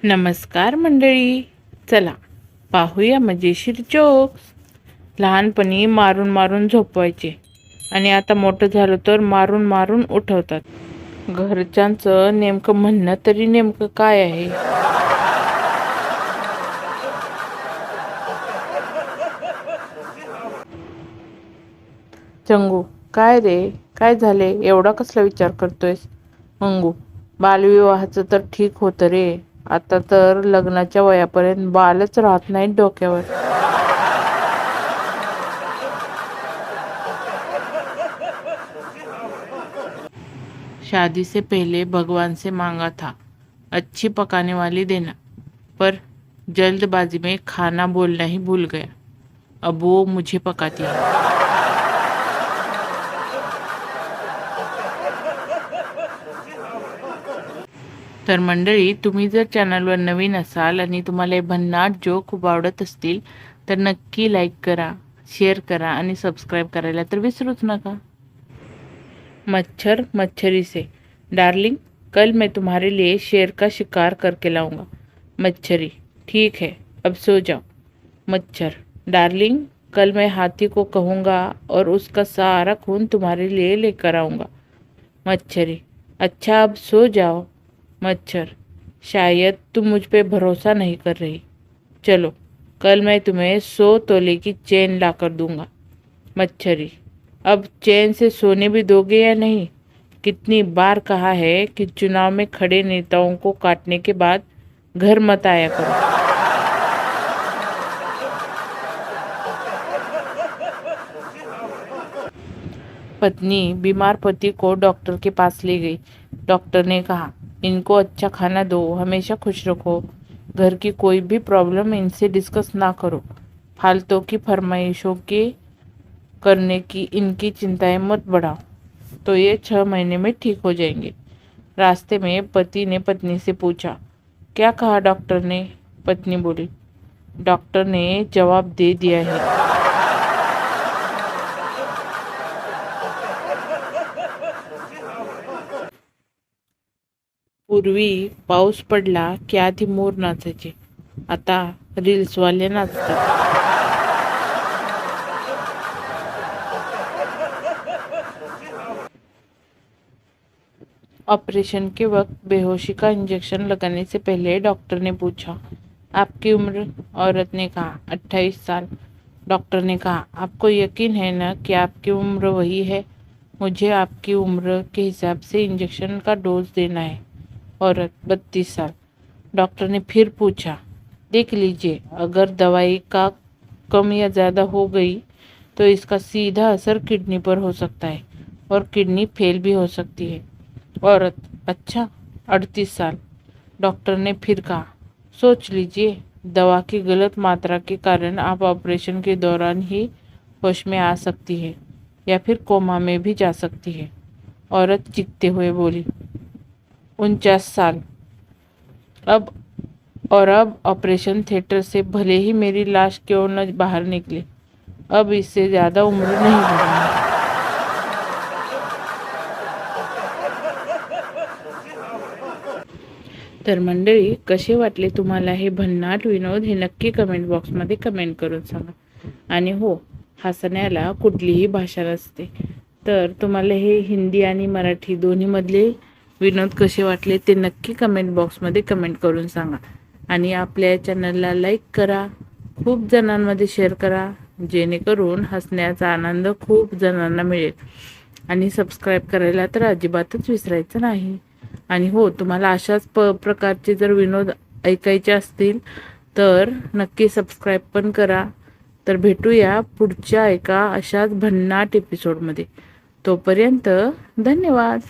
नमस्कार मंडळी, चला पाहूया मजेशीर जोक्स. लहानपणी मारून मारून झोपवायचे आणि आता मोठं झालं तर मारून मारून उठवतात. घरच्यांचं नेमकं म्हणणं तरी नेमकं काय आहे? चंगू: काय रे, काय झाले, एवढा कसला विचार करतोयस? मंगू: बालविवाहाचं तर ठीक होतं रे, आता तर लग्नाच्या वयापर्यंत बालच राहत नाहीत डोक्यावर. शादी से पहले भगवान से मांगा था अच्छी पकाने वाली देना, पर जल्दबाजी में खाना बोलना ही भूल गया, अब वो मुझे पकाती है. तर मंडळी, तुम्ही जर चॅनलवर नवीन असाल आणि तुम्हाला हे भन्नाट जोक खूप आवडत असतील तर नक्की लाईक करा, शेअर करा आणि सबस्क्राईब करायला तर विसरूच नका. मच्छर मच्छरी से: डार्लिंग, कल मैं तुम्हारे लिए शेर का शिकार करके लाऊंगा. मच्छरी: ठीक है, अब सो जाओ. मच्छर: डार्लिंग, कल मैं हाथी को कहूँगा और उसका सारा खून तुम्हारे लिए लेकर आऊँगा. मच्छरी: अच्छा, अब सो जाओ. मच्छर: शायद तुम मुझ पे भरोसा नहीं कर रही. चलो, कल मैं तुम्हें 100 तोले की चेन ला कर दूंगा. मच्छरी: अब चैन से सोने भी दोगे या नहीं? कितनी बार कहा है कि चुनाव में खड़े नेताओं को काटने के बाद घर मत आया करो. पत्नी बीमार पति को डॉक्टर के पास ले गई. डॉक्टर ने कहा, इनको अच्छा खाना दो, हमेशा खुश रखो, घर की कोई भी प्रॉब्लम इनसे डिस्कस ना करो, फालतू की फरमाइशों के करने की इनकी चिंताएं मत बढ़ाओ, तो ये 6 महीने में ठीक हो जाएंगे. रास्ते में पति ने पत्नी से पूछा, क्या कहा डॉक्टर ने? पत्नी बोली, डॉक्टर ने जवाब दे दिया है. पूर्वी पाऊस पडला की आधी मोर नाचायचे, आता रील्सवाले नाचतात. ऑपरेशन के वक्त बेहोशी का इंजेक्शन लगाने से पहले डॉक्टर ने पूछा, आपकी उम्र? औरत ने कहा, 28 साल. डॉक्टर ने कहा, आपको यकीन है ना कि आपकी उम्र वही है? मुझे आपकी उम्र के हिसाब से इंजेक्शन का डोज देना है. औरत: 32 साल. डॉक्टर ने फिर पूछा, देख लीजिए, अगर दवाई का कम या ज़्यादा हो गई तो इसका सीधा असर किडनी पर हो सकता है और किडनी फेल भी हो सकती है. औरत: अच्छा. 38 साल. डॉक्टर ने फिर कहा, सोच लीजिए, दवा की गलत मात्रा के कारण आप ऑपरेशन के दौरान ही होश में आ सकती है या फिर कोमा में भी जा सकती है. औरत चीखते हुए बोली, 49 साल. अब ऑपरेशन थिएटर से भले ही मेरी लाश क्यों न बाहर निकले, अब इससे ज़्यादा उम्र नहीं बढ़ाऊंगी. तर मंडळी, कसे वाटले तुम्हाला हे भन्नाट विनोद हे नक्की कमेंट बॉक्समध्ये कमेंट करून सांगा. आणि हो, हसण्याला कुठलीही भाषा नसते. तर तुम्हाला हे हिंदी आणि मराठी दोन्हीमधले विनोद कसे वाटले ते नक्की कमेंट बॉक्समध्ये कमेंट करून सांगा. आणि आपल्या चॅनलला लाईक करा, खूप जणांमध्ये शेअर करा, जेणेकरून हसण्याचा आनंद खूप जणांना मिळेल. आणि सबस्क्राईब करायला तर अजिबातच विसरायचं नाही. आणि हो, तुम्हाला अशाच प्रकारचे जर विनोद ऐकायचे असतील तर नक्की सबस्क्राईब पण करा. तर भेटूया पुढच्या एका अशाच भन्नाट एपिसोडमध्ये. तोपर्यंत धन्यवाद.